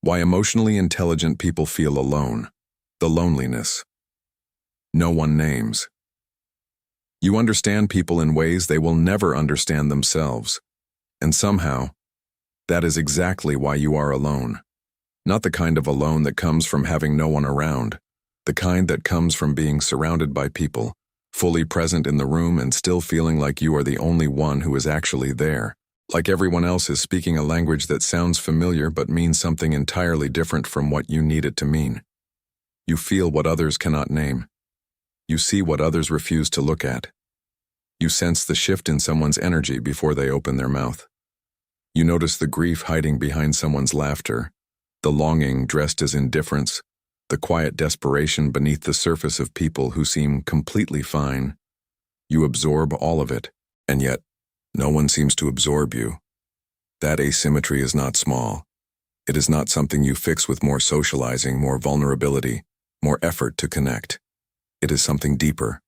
Why emotionally intelligent people feel alone. The loneliness. No one names. You understand people in ways they will never understand themselves. And somehow, that is exactly why you are alone. Not the kind of alone that comes from having no one around. The kind that comes from being surrounded by people, fully present in the room and still feeling like you are the only one who is actually there. Like everyone else is speaking a language that sounds familiar but means something entirely different from what you need it to mean. You feel what others cannot name. You see what others refuse to look at. You sense the shift in someone's energy before they open their mouth. You notice the grief hiding behind someone's laughter, the longing dressed as indifference, the quiet desperation beneath the surface of people who seem completely fine. You absorb all of it, and yet, no one seems to absorb you. That asymmetry is not small. It is not something you fix with more socializing, more vulnerability, more effort to connect. It is something deeper,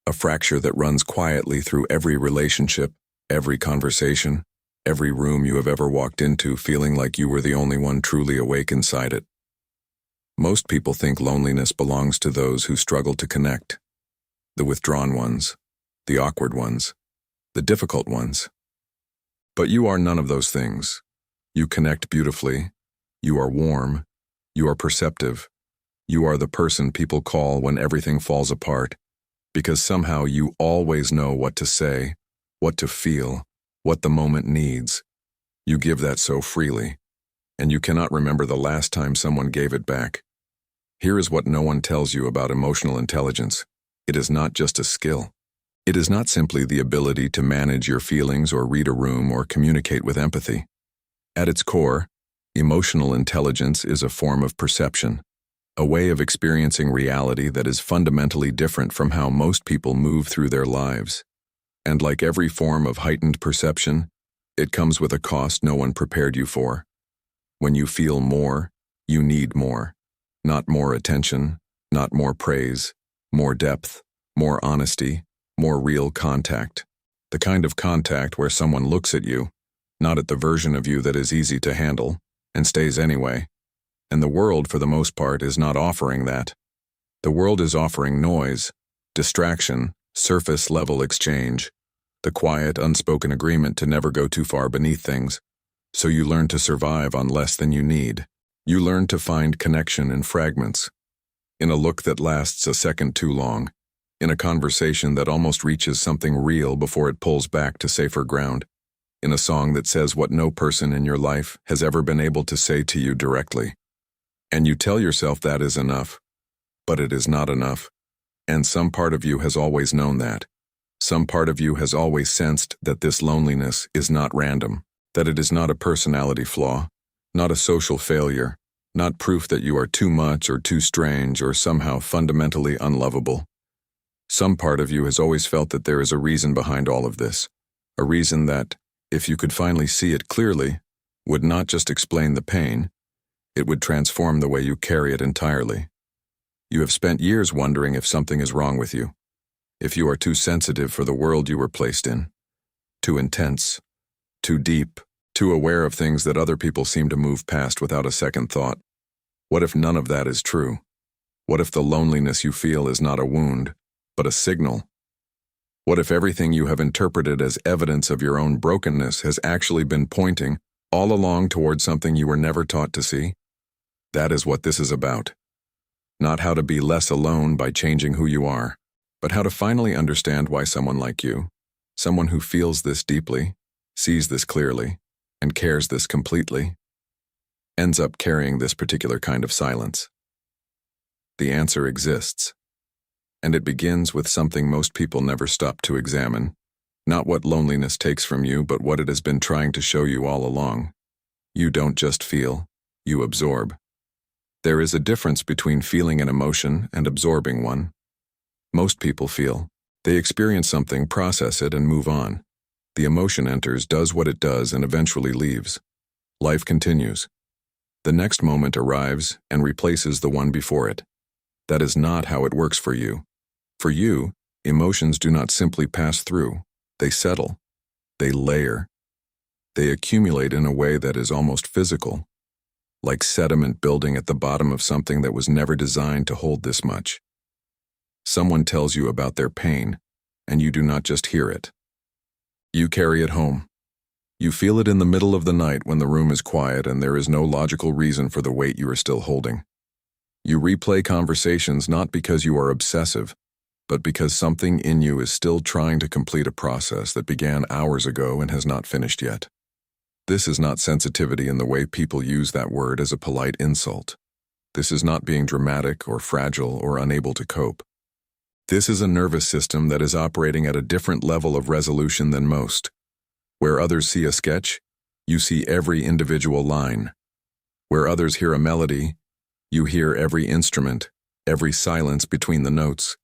a fracture that runs quietly through every relationship, every conversation, every room you have ever walked into feeling like you were the only one truly awake inside it. Most people think loneliness belongs to those who struggle to connect. The withdrawn ones, the awkward ones, the difficult ones. But you are none of those things. You connect beautifully. You are warm. You are perceptive. You are the person people call when everything falls apart, because somehow you always know what to say, what to feel, what the moment needs. You give that so freely, and you cannot remember the last time someone gave it back. Here is what no one tells you about emotional intelligence. It is not just a skill. It is not simply the ability to manage your feelings or read a room or communicate with empathy. At its core, emotional intelligence is a form of perception, a way of experiencing reality that is fundamentally different from how most people move through their lives. And like every form of heightened perception, it comes with a cost no one prepared you for. When you feel more, you need more. Not more attention, not more praise, more depth, more honesty, more real contact. The kind of contact where someone looks at you, not at the version of you that is easy to handle, and stays anyway. And the world, for the most part, is not offering that. The world is offering noise, distraction, surface-level exchange, the quiet, unspoken agreement to never go too far beneath things. So you learn to survive on less than you need. You learn to find connection in fragments, in a look that lasts a second too long, in a conversation that almost reaches something real before it pulls back to safer ground, in a song that says what no person in your life has ever been able to say to you directly. And you tell yourself that is enough, but it is not enough. And some part of you has always known that. Some part of you has always sensed that this loneliness is not random, that it is not a personality flaw, not a social failure, not proof that you are too much or too strange or somehow fundamentally unlovable. Some part of you has always felt that there is a reason behind all of this, a reason that, if you could finally see it clearly, would not just explain the pain, it would transform the way you carry it entirely. You have spent years wondering if something is wrong with you, if you are too sensitive for the world you were placed in, too intense, too deep, too aware of things that other people seem to move past without a second thought. What if none of that is true? What if the loneliness you feel is not a wound, but a signal? What if everything you have interpreted as evidence of your own brokenness has actually been pointing all along towards something you were never taught to see? That is what this is about. Not how to be less alone by changing who you are, but how to finally understand why someone like you, someone who feels this deeply, sees this clearly, and cares this completely, ends up carrying this particular kind of silence. The answer exists, and it begins with something most people never stop to examine, not what loneliness takes from you, but what it has been trying to show you all along. You don't just feel, you absorb. There is a difference between feeling an emotion and absorbing one. Most people feel. They experience something, process it, and move on. The emotion enters, does what it does, and eventually leaves. Life continues. The next moment arrives and replaces the one before it. That is not how it works for you. For you, emotions do not simply pass through. They settle. They layer. They accumulate in a way that is almost physical. like sediment building at the bottom of something that was never designed to hold this much. Someone tells you about their pain, and you do not just hear it. You carry it home. You feel it in the middle of the night when the room is quiet and there is no logical reason for the weight you are still holding. You replay conversations not because you are obsessive, but because something in you is still trying to complete a process that began hours ago and has not finished yet. This is not sensitivity in the way people use that word as a polite insult. This is not being dramatic or fragile or unable to cope. This is a nervous system that is operating at a different level of resolution than most. Where others see a sketch, you see every individual line. Where others hear a melody, you hear every instrument, every silence between the notes,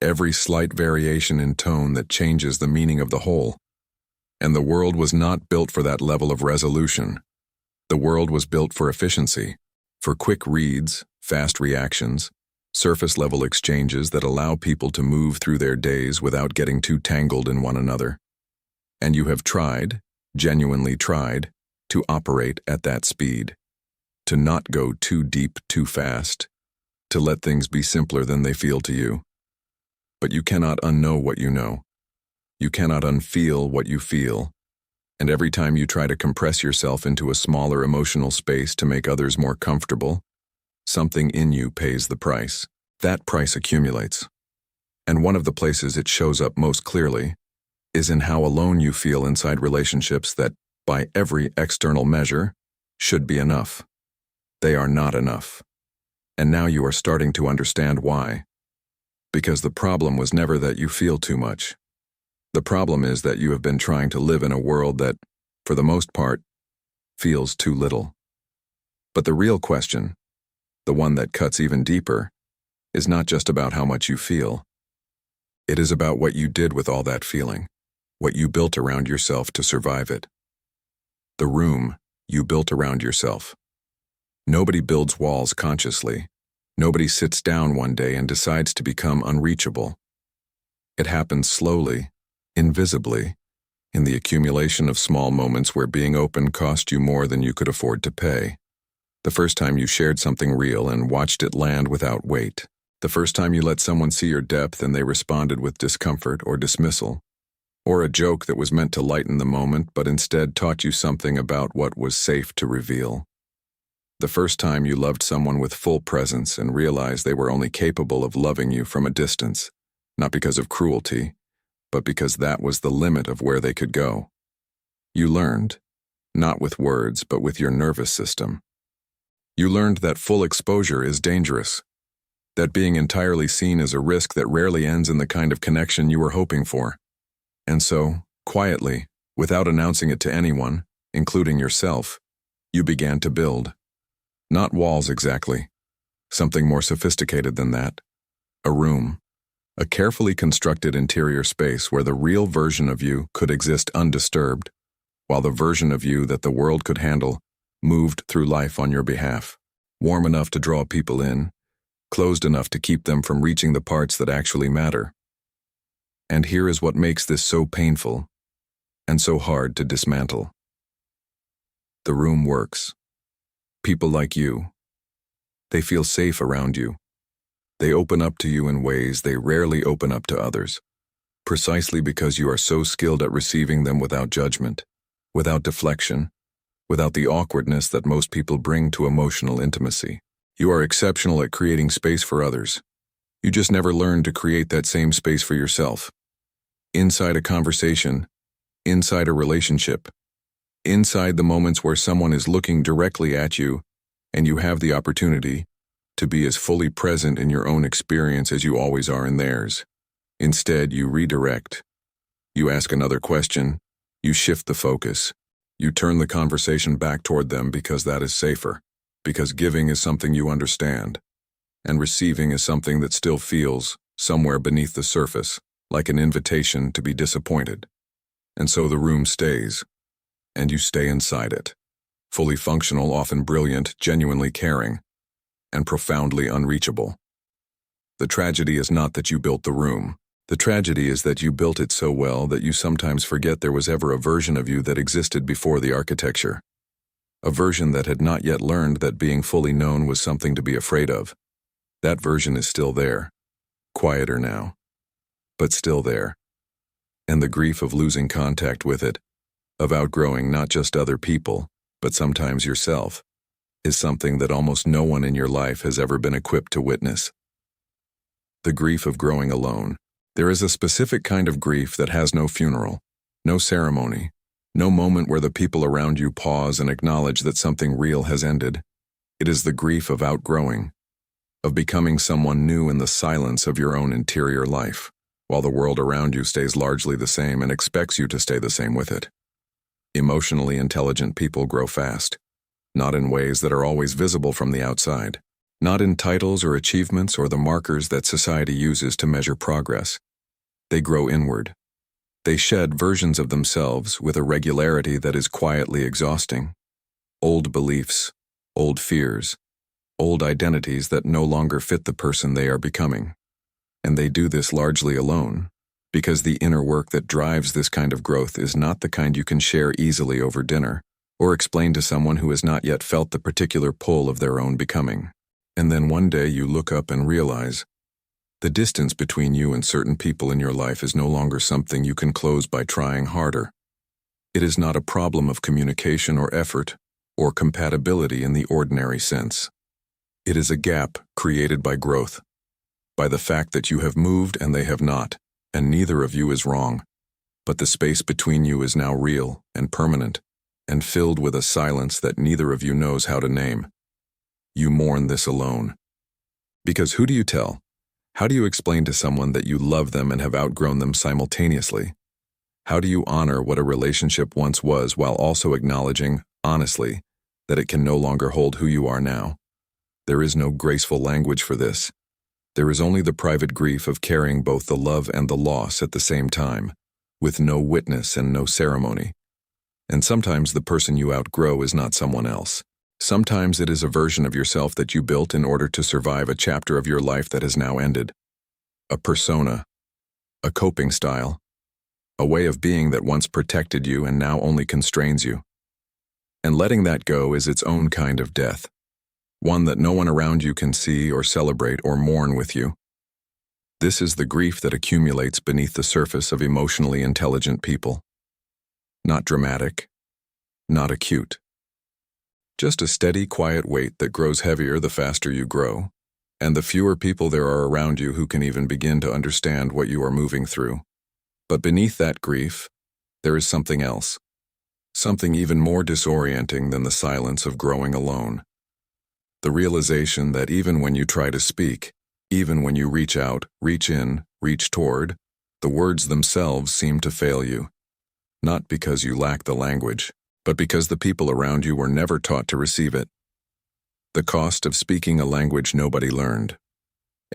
every slight variation in tone that changes the meaning of the whole. And the world was not built for that level of resolution. The world was built for efficiency, for quick reads, fast reactions, surface-level exchanges that allow people to move through their days without getting too tangled in one another. And you have tried, genuinely tried, to operate at that speed, to not go too deep too fast, to let things be simpler than they feel to you. But you cannot unknow what you know. You cannot unfeel what you feel. And every time you try to compress yourself into a smaller emotional space to make others more comfortable, something in you pays the price. That price accumulates. And one of the places it shows up most clearly is in how alone you feel inside relationships that, by every external measure, should be enough. They are not enough. And now you are starting to understand why. Because the problem was never that you feel too much. The problem is that you have been trying to live in a world that, for the most part, feels too little. But the real question, the one that cuts even deeper, is not just about how much you feel. It is about what you did with all that feeling, what you built around yourself to survive it. The room you built around yourself. Nobody builds walls consciously. Nobody sits down one day and decides to become unreachable. It happens slowly, invisibly, in the accumulation of small moments where being open cost you more than you could afford to pay. The first time you shared something real and watched it land without weight. The first time you let someone see your depth and they responded with discomfort or dismissal. Or a joke that was meant to lighten the moment but instead taught you something about what was safe to reveal. The first time you loved someone with full presence and realized they were only capable of loving you from a distance, not because of cruelty, but because that was the limit of where they could go. You learned, not with words but with your nervous system. You learned that full exposure is dangerous, that being entirely seen is a risk that rarely ends in the kind of connection you were hoping for. And so, quietly, without announcing it to anyone, including yourself, you began to build. Not walls exactly, something more sophisticated than that. A room, a carefully constructed interior space where the real version of you could exist undisturbed, while the version of you that the world could handle moved through life on your behalf, warm enough to draw people in, closed enough to keep them from reaching the parts that actually matter. And here is what makes this so painful and so hard to dismantle. The room works. People like you. They feel safe around you. They open up to you in ways they rarely open up to others, precisely because you are so skilled at receiving them without judgment, without deflection, without the awkwardness that most people bring to emotional intimacy. You are exceptional at creating space for others. You just never learned to create that same space for yourself. Inside a conversation, inside a relationship, inside the moments where someone is looking directly at you and you have the opportunity to be as fully present in your own experience as you always are in theirs. Instead, you redirect. You ask another question. You shift the focus. You turn the conversation back toward them because that is safer, because giving is something you understand, and receiving is something that still feels, somewhere beneath the surface, like an invitation to be disappointed. And so the room stays, and you stay inside it, fully functional, often brilliant, genuinely caring, and profoundly unreachable. The tragedy is not that you built the room. The tragedy is that you built it so well that you sometimes forget there was ever a version of you that existed before the architecture. a version that had not yet learned that being fully known was something to be afraid of. That version is still there, quieter now, but still there. And the grief of losing contact with it, of outgrowing not just other people, but sometimes yourself, is something that almost no one in your life has ever been equipped to witness. The grief of growing alone. There is a specific kind of grief that has no funeral, no ceremony, no moment where the people around you pause and acknowledge that something real has ended. It is the grief of outgrowing, of becoming someone new in the silence of your own interior life, while the world around you stays largely the same and expects you to stay the same with it. Emotionally intelligent people grow fast, not in ways that are always visible from the outside, not in titles or achievements or the markers that society uses to measure progress. They grow inward. They shed versions of themselves with a regularity that is quietly exhausting. Old beliefs, old fears, old identities that no longer fit the person they are becoming. And they do this largely alone, because the inner work that drives this kind of growth is not the kind you can share easily over dinner, or explain to someone who has not yet felt the particular pull of their own becoming. And then one day you look up and realize the distance between you and certain people in your life is no longer something you can close by trying harder. It is not a problem of communication or effort, or compatibility in the ordinary sense. It is a gap created by growth, by the fact that you have moved and they have not, and neither of you is wrong. But the space between you is now real and permanent, and filled with a silence that neither of you knows how to name. You mourn this alone. Because who do you tell? How do you explain to someone that you love them and have outgrown them simultaneously? How do you honor what a relationship once was while also acknowledging, honestly, that it can no longer hold who you are now? There is no graceful language for this. There is only the private grief of carrying both the love and the loss at the same time, with no witness and no ceremony. And sometimes the person you outgrow is not someone else. Sometimes it is a version of yourself that you built in order to survive a chapter of your life that has now ended. A persona, a coping style, a way of being that once protected you and now only constrains you. And letting that go is its own kind of death, one that no one around you can see or celebrate or mourn with you. This is the grief that accumulates beneath the surface of emotionally intelligent people. Not dramatic, not acute. Just a steady, quiet weight that grows heavier the faster you grow, and the fewer people there are around you who can even begin to understand what you are moving through. But beneath that grief, there is something else, something even more disorienting than the silence of growing alone. The realization that even when you try to speak, even when you reach out, reach in, reach toward, the words themselves seem to fail you. Not because you lack the language, but because the people around you were never taught to receive it. The cost of speaking a language nobody learned.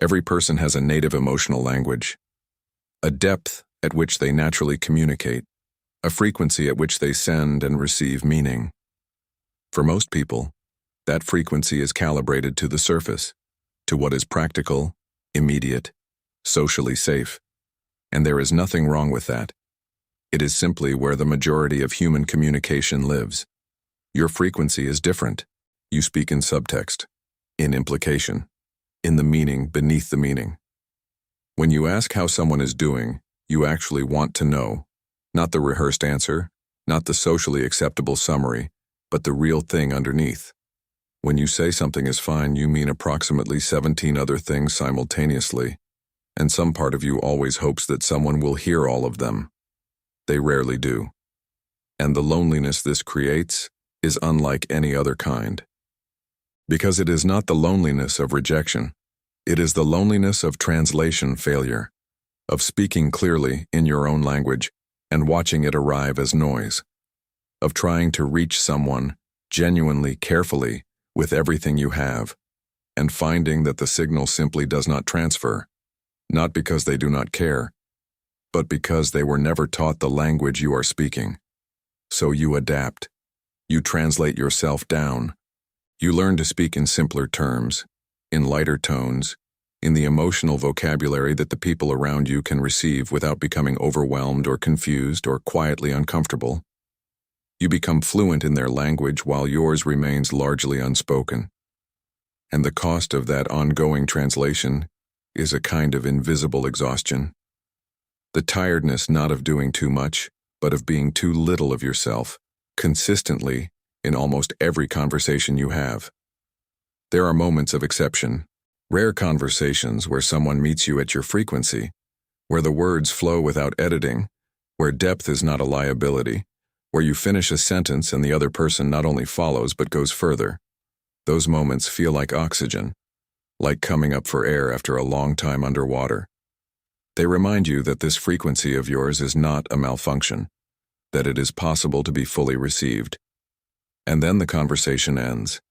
Every person has a native emotional language, a depth at which they naturally communicate, a frequency at which they send and receive meaning. For most people, that frequency is calibrated to the surface, to what is practical, immediate, socially safe. And there is nothing wrong with that. It is simply where the majority of human communication lives. Your frequency is different. You speak in subtext, in implication, in the meaning beneath the meaning. When you ask how someone is doing, you actually want to know, not the rehearsed answer, not the socially acceptable summary, but the real thing underneath. When you say something is fine, you mean approximately 17 other things simultaneously, and some part of you always hopes that someone will hear all of them. They rarely do. And the loneliness this creates is unlike any other kind. Because it is not the loneliness of rejection. It is the loneliness of translation failure, of speaking clearly in your own language and watching it arrive as noise, of trying to reach someone genuinely, carefully, with everything you have, and finding that the signal simply does not transfer, not because they do not care, but because they were never taught the language you are speaking. So you adapt. You translate yourself down. You learn to speak in simpler terms, in lighter tones, in the emotional vocabulary that the people around you can receive without becoming overwhelmed or confused or quietly uncomfortable. You become fluent in their language while yours remains largely unspoken. And the cost of that ongoing translation is a kind of invisible exhaustion. The tiredness not of doing too much, but of being too little of yourself, consistently, in almost every conversation you have. There are moments of exception, rare conversations where someone meets you at your frequency, where the words flow without editing, where depth is not a liability, where you finish a sentence and the other person not only follows but goes further. Those moments feel like oxygen, like coming up for air after a long time underwater. They remind you that this frequency of yours is not a malfunction, that it is possible to be fully received. And then the conversation ends,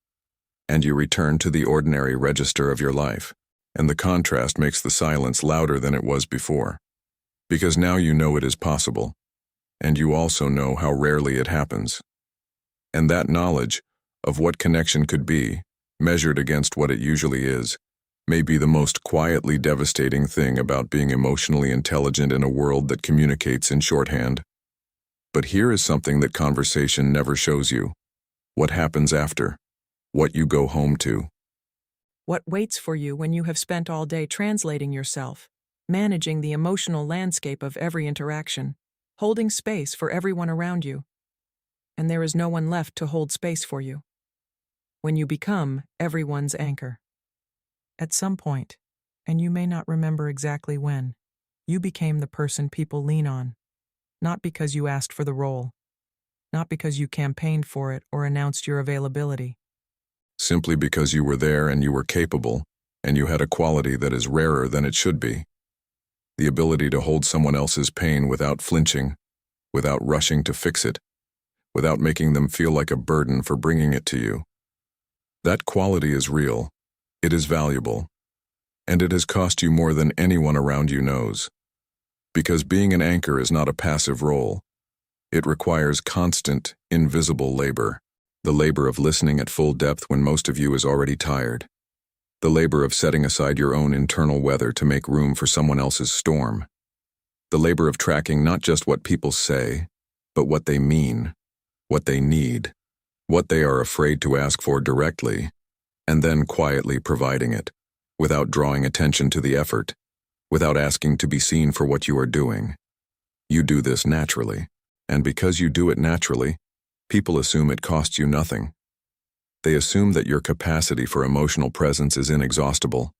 and you return to the ordinary register of your life, and the contrast makes the silence louder than it was before. Because now you know it is possible, and you also know how rarely it happens. And that knowledge of what connection could be, measured against what it usually is, may be the most quietly devastating thing about being emotionally intelligent in a world that communicates in shorthand. But here is something that conversation never shows you: what happens after, what you go home to. What waits for you when you have spent all day translating yourself, managing the emotional landscape of every interaction, holding space for everyone around you. And there is no one left to hold space for you. When you become everyone's anchor. At some point, and you may not remember exactly when, you became the person people lean on. Not because you asked for the role. Not because you campaigned for it or announced your availability. Simply because you were there and you were capable, and you had a quality that is rarer than it should be. The ability to hold someone else's pain without flinching, without rushing to fix it, without making them feel like a burden for bringing it to you. That quality is real, it is valuable, and it has cost you more than anyone around you knows. Because being an anchor is not a passive role. It requires constant, invisible labor. The labor of listening at full depth when most of you is already tired. The labor of setting aside your own internal weather to make room for someone else's storm. The labor of tracking not just what people say, but what they mean, what they need, what they are afraid to ask for directly, and then quietly providing it, without drawing attention to the effort, without asking to be seen for what you are doing. You do this naturally, and because you do it naturally, people assume it costs you nothing. They assume that your capacity for emotional presence is inexhaustible,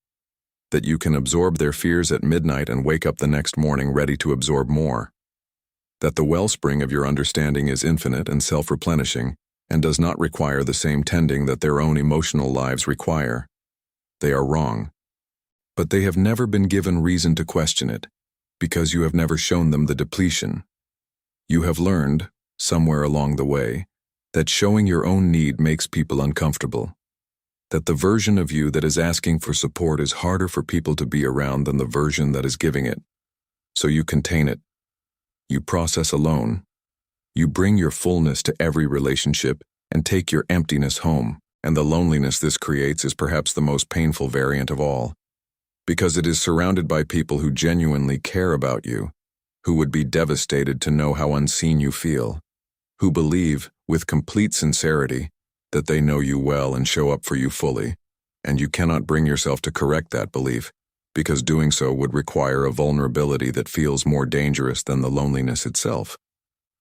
that you can absorb their fears at midnight and wake up the next morning ready to absorb more, that the wellspring of your understanding is infinite and self-replenishing and does not require the same tending that their own emotional lives require. They are wrong. But they have never been given reason to question it, because you have never shown them the depletion. You have learned, somewhere along the way, that showing your own need makes people uncomfortable, that the version of you that is asking for support is harder for people to be around than the version that is giving it. So you contain it. You process alone. You bring your fullness to every relationship and take your emptiness home, and the loneliness this creates is perhaps the most painful variant of all, because it is surrounded by people who genuinely care about you, who would be devastated to know how unseen you feel, who believe, with complete sincerity, that they know you well and show up for you fully, and you cannot bring yourself to correct that belief, because doing so would require a vulnerability that feels more dangerous than the loneliness itself.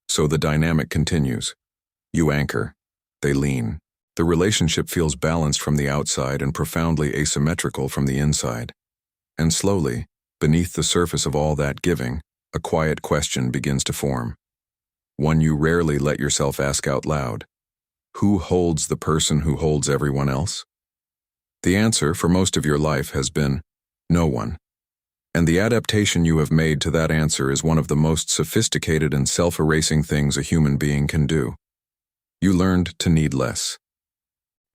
So the dynamic continues. You anchor, they lean. The relationship feels balanced from the outside and profoundly asymmetrical from the inside. And slowly, beneath the surface of all that giving, a quiet question begins to form. One you rarely let yourself ask out loud. Who holds the person who holds everyone else? The answer for most of your life has been no one. And the adaptation you have made to that answer is one of the most sophisticated and self-erasing things a human being can do. You learned to need less.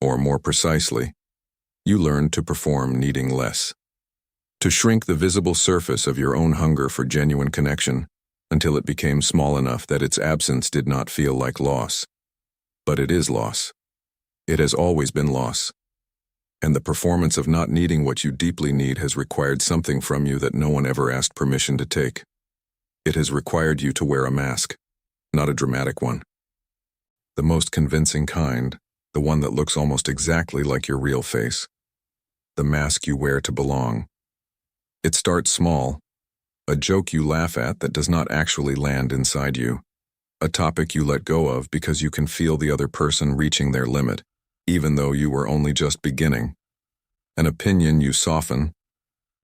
Or more precisely, you learned to perform needing less. To shrink the visible surface of your own hunger for genuine connection until it became small enough that its absence did not feel like loss. But it is loss. It has always been loss. And the performance of not needing what you deeply need has required something from you that no one ever asked permission to take. It has required you to wear a mask, not a dramatic one, The most convincing kind, the one that looks almost exactly like your real face. The mask you wear to belong. It starts small. A joke you laugh at that does not actually land inside you. A topic you let go of because you can feel the other person reaching their limit, even though you were only just beginning. An opinion you soften.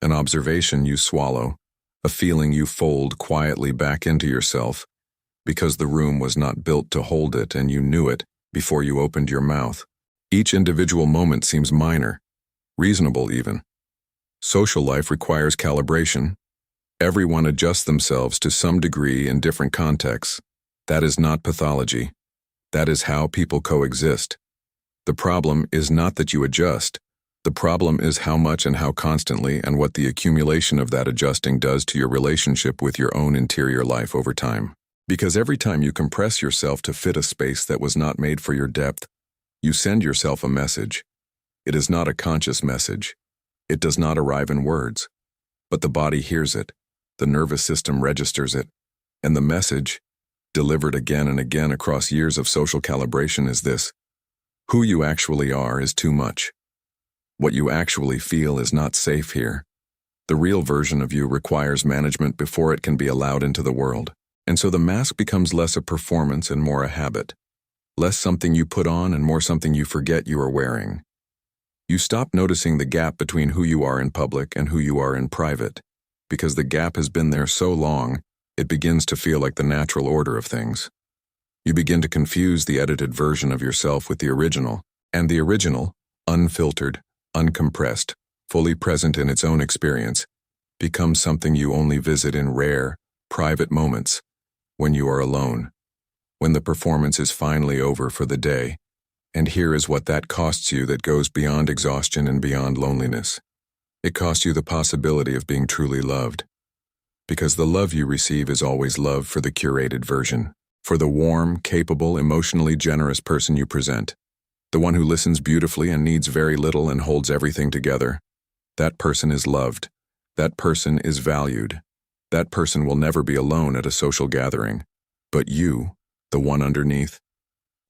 An observation you swallow. A feeling you fold quietly back into yourself because the room was not built to hold it and you knew it before you opened your mouth. Each individual moment seems minor, reasonable even. Social life requires calibration. Everyone adjusts themselves to some degree in different contexts. That is not pathology. That is how people coexist. The problem is not that you adjust. The problem is how much and how constantly and what the accumulation of that adjusting does to your relationship with your own interior life over time. Because every time you compress yourself to fit a space that was not made for your depth, you send yourself a message. It is not a conscious message. It does not arrive in words. But the body hears it, the nervous system registers it, and the message, delivered again and again across years of social calibration, is this: who you actually are is too much. What you actually feel is not safe here. The real version of you requires management before it can be allowed into the world. And so the mask becomes less a performance and more a habit. Less something you put on and more something you forget you are wearing. You stop noticing the gap between who you are in public and who you are in private. Because the gap has been there so long, it begins to feel like the natural order of things. You begin to confuse the edited version of yourself with the original, and the original, unfiltered, uncompressed, fully present in its own experience, becomes something you only visit in rare, private moments, when you are alone, when the performance is finally over for the day. And here is what that costs you that goes beyond exhaustion and beyond loneliness. It costs you the possibility of being truly loved. Because the love you receive is always love for the curated version, for the warm, capable, emotionally generous person you present. The one who listens beautifully and needs very little and holds everything together. That person is loved. That person is valued. That person will never be alone at a social gathering. But you, the one underneath,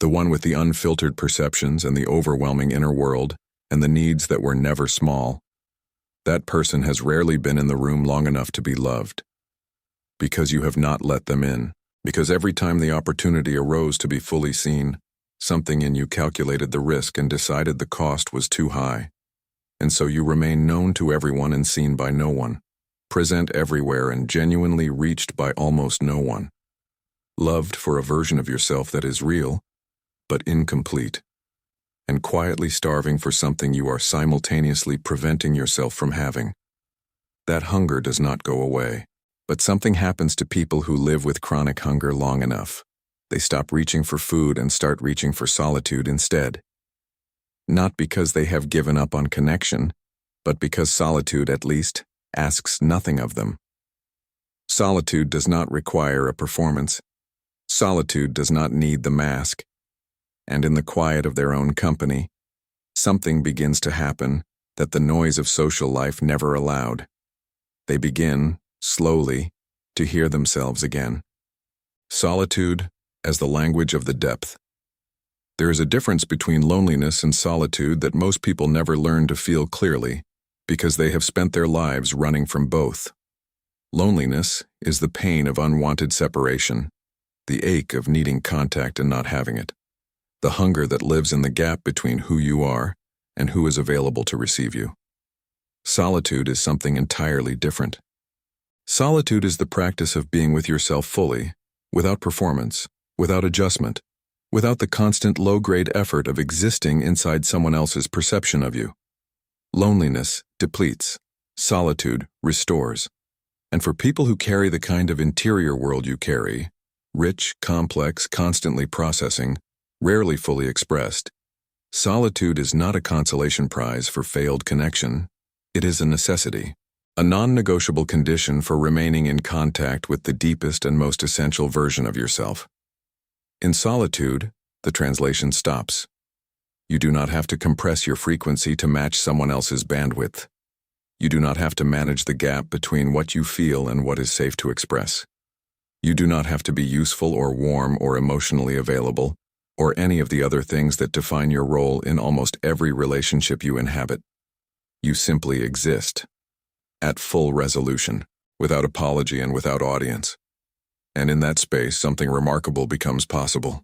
the one with the unfiltered perceptions and the overwhelming inner world and the needs that were never small, that person has rarely been in the room long enough to be loved. Because you have not let them in. Because every time the opportunity arose to be fully seen, something in you calculated the risk and decided the cost was too high. And so you remain known to everyone and seen by no one, present everywhere and genuinely reached by almost no one. Loved for a version of yourself that is real, but incomplete, and quietly starving for something you are simultaneously preventing yourself from having. That hunger does not go away, but something happens to people who live with chronic hunger long enough. They stop reaching for food and start reaching for solitude instead. Not because they have given up on connection, but because solitude, at least, asks nothing of them. Solitude does not require a performance. Solitude does not need the mask. And in the quiet of their own company, something begins to happen that the noise of social life never allowed. They begin, slowly, to hear themselves again. Solitude as the language of the depth. There is a difference between loneliness and solitude that most people never learn to feel clearly because they have spent their lives running from both. Loneliness is the pain of unwanted separation, the ache of needing contact and not having it, the hunger that lives in the gap between who you are and who is available to receive you. Solitude is something entirely different. Solitude is the practice of being with yourself fully, without performance, without adjustment, without the constant low-grade effort of existing inside someone else's perception of you. Loneliness depletes. Solitude restores. And for people who carry the kind of interior world you carry, rich, complex, constantly processing, rarely fully expressed, solitude is not a consolation prize for failed connection. It is a necessity, a non-negotiable condition for remaining in contact with the deepest and most essential version of yourself. In solitude, the translation stops. You do not have to compress your frequency to match someone else's bandwidth. You do not have to manage the gap between what you feel and what is safe to express. You do not have to be useful or warm or emotionally available, or any of the other things that define your role in almost every relationship you inhabit. You simply exist, at full resolution, without apology and without audience. And in that space, something remarkable becomes possible.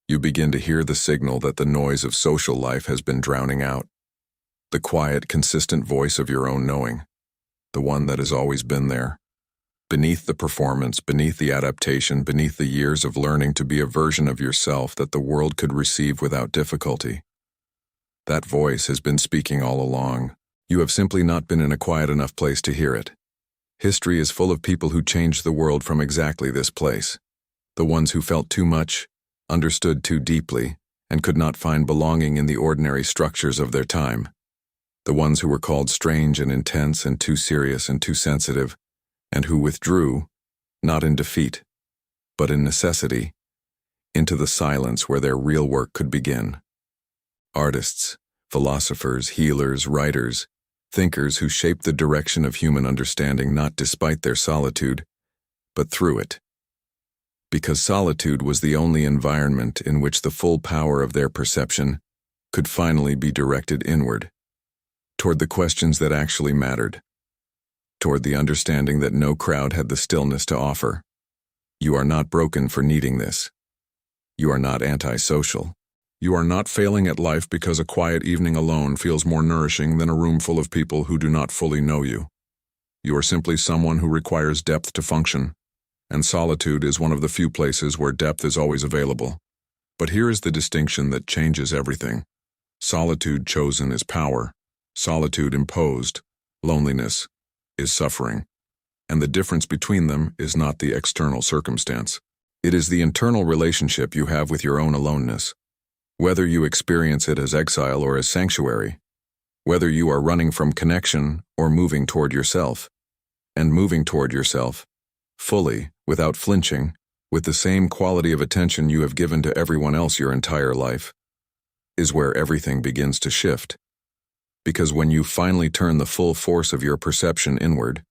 You begin to hear the signal that the noise of social life has been drowning out. The quiet, consistent voice of your own knowing, the one that has always been there. Beneath the performance, beneath the adaptation, beneath the years of learning to be a version of yourself that the world could receive without difficulty. That voice has been speaking all along. You have simply not been in a quiet enough place to hear it. History is full of people who changed the world from exactly this place. The ones who felt too much, understood too deeply, and could not find belonging in the ordinary structures of their time. The ones who were called strange and intense and too serious and too sensitive, and who withdrew, not in defeat, but in necessity, into the silence where their real work could begin. Artists, philosophers, healers, writers, thinkers who shaped the direction of human understanding not despite their solitude, but through it. Because solitude was the only environment in which the full power of their perception could finally be directed inward, toward the questions that actually mattered, toward the understanding that no crowd had the stillness to offer. You are not broken for needing this. You are not antisocial. You are not failing at life because a quiet evening alone feels more nourishing than a room full of people who do not fully know you. You are simply someone who requires depth to function, and solitude is one of the few places where depth is always available. But here is the distinction that changes everything. Solitude chosen is power. Solitude imposed, loneliness, is suffering. And the difference between them is not the external circumstance. It is the internal relationship you have with your own aloneness. Whether you experience it as exile or as sanctuary, whether you are running from connection or moving toward yourself, and moving toward yourself, fully, without flinching, with the same quality of attention you have given to everyone else your entire life, is where everything begins to shift. Because when you finally turn the full force of your perception inward,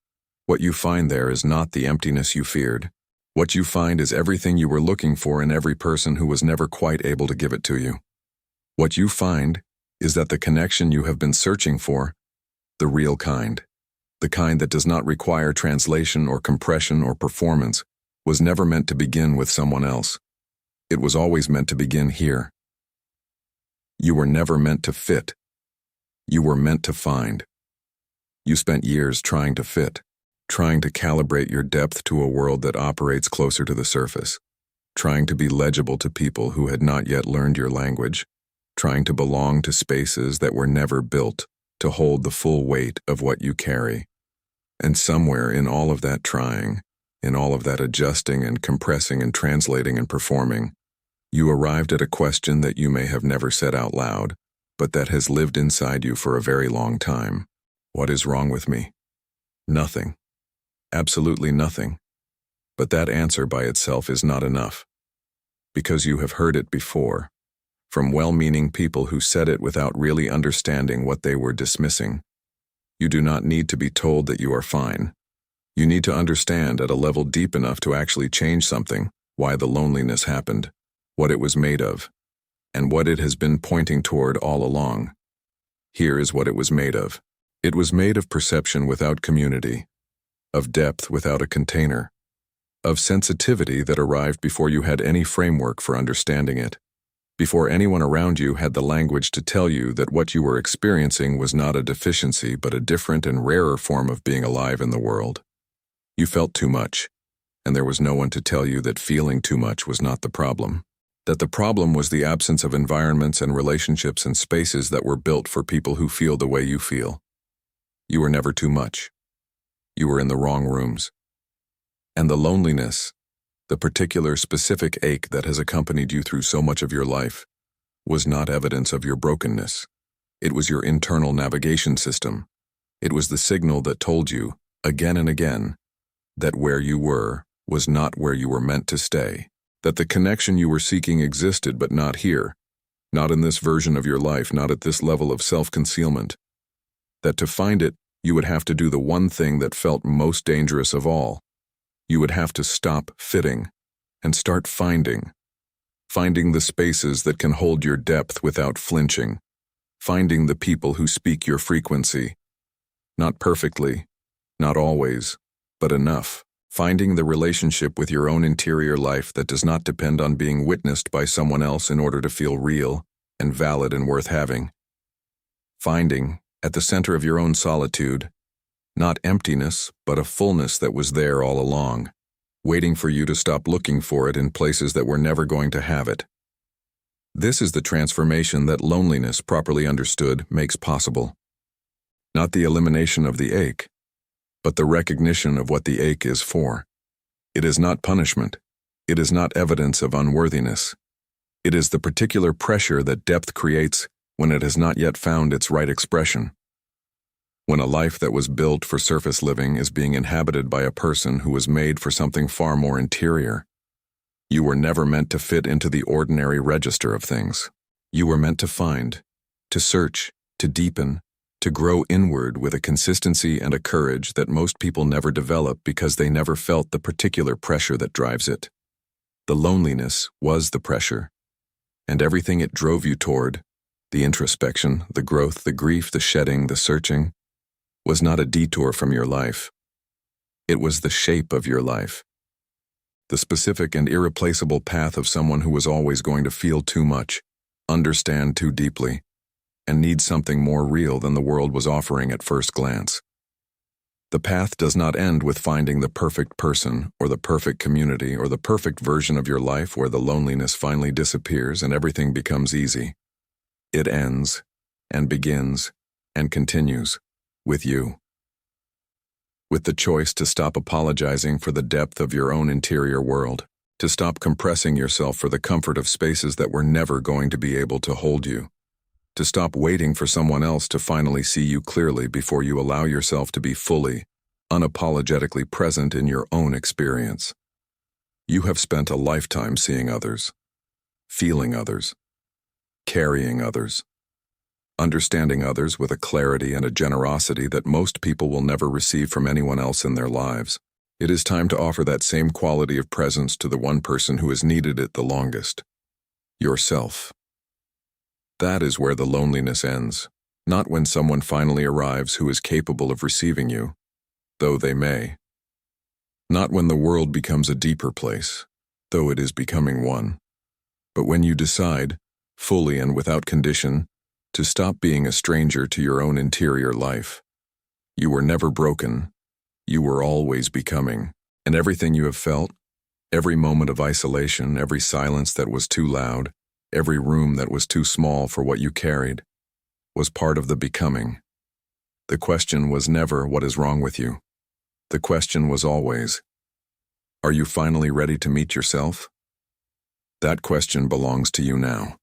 what you find there is not the emptiness you feared. What you find is everything you were looking for in every person who was never quite able to give it to you. What you find is that the connection you have been searching for, the real kind, the kind that does not require translation or compression or performance, was never meant to begin with someone else. It was always meant to begin here. You were never meant to fit. You were meant to find. You spent years trying to fit, trying to calibrate your depth to a world that operates closer to the surface, trying to be legible to people who had not yet learned your language, trying to belong to spaces that were never built to hold the full weight of what you carry. And somewhere in all of that trying, in all of that adjusting and compressing and translating and performing, you arrived at a question that you may have never said out loud, but that has lived inside you for a very long time. What is wrong with me? Nothing. Absolutely nothing. But that answer by itself is not enough. Because you have heard it before, from well-meaning people who said it without really understanding what they were dismissing. You do not need to be told that you are fine. You need to understand at a level deep enough to actually change something, why the loneliness happened, what it was made of, and what it has been pointing toward all along. Here is what it was made of. It was made of perception without community, of depth without a container, of sensitivity that arrived before you had any framework for understanding it, before anyone around you had the language to tell you that what you were experiencing was not a deficiency but a different and rarer form of being alive in the world. You felt too much, and there was no one to tell you that feeling too much was not the problem. That the problem was the absence of environments and relationships and spaces that were built for people who feel the way you feel. You were never too much. You were in the wrong rooms. And the loneliness, the particular specific ache that has accompanied you through so much of your life, was not evidence of your brokenness. It was your internal navigation system. It was the signal that told you, again and again, that where you were was not where you were meant to stay. That the connection you were seeking existed but not here, not in this version of your life, not at this level of self-concealment. That to find it, you would have to do the one thing that felt most dangerous of all. You would have to stop fitting and start finding. finding the spaces that can hold your depth without flinching, finding the people who speak your frequency. Not perfectly, not always, but enough. Finding the relationship with your own interior life that does not depend on being witnessed by someone else in order to feel real and valid and worth having. Finding, at the center of your own solitude, not emptiness, but a fullness that was there all along, waiting for you to stop looking for it in places that were never going to have it. This is the transformation that loneliness, properly understood, makes possible. Not the elimination of the ache, but the recognition of what the ache is for. It is not punishment. It is not evidence of unworthiness. It is the particular pressure that depth creates when it has not yet found its right expression. When a life that was built for surface living is being inhabited by a person who was made for something far more interior. You were never meant to fit into the ordinary register of things. You were meant to find, to search, to deepen, to grow inward with a consistency and a courage that most people never develop because they never felt the particular pressure that drives it. The loneliness was the pressure, and everything it drove you toward, the introspection, the growth, the grief, the shedding, the searching, was not a detour from your life. It was the shape of your life. The specific and irreplaceable path of someone who was always going to feel too much, understand too deeply, and need something more real than the world was offering at first glance. The path does not end with finding the perfect person or the perfect community or the perfect version of your life where the loneliness finally disappears and everything becomes easy. It ends, and begins, and continues, with you. With the choice to stop apologizing for the depth of your own interior world, to stop compressing yourself for the comfort of spaces that were never going to be able to hold you, to stop waiting for someone else to finally see you clearly before you allow yourself to be fully, unapologetically present in your own experience. You have spent a lifetime seeing others, feeling others, carrying others, understanding others with a clarity and a generosity that most people will never receive from anyone else in their lives. It is time to offer that same quality of presence to the one person who has needed it the longest, yourself. That is where the loneliness ends, not when someone finally arrives who is capable of receiving you, though they may. Not when the world becomes a deeper place, though it is becoming one, but when you decide, fully and without condition, to stop being a stranger to your own interior life. You were never broken. You were always becoming, and everything you have felt, every moment of isolation, every silence that was too loud, every room that was too small for what you carried, was part of the becoming. The question was never, what is wrong with you? The question was always, are you finally ready to meet yourself? That question belongs to you now.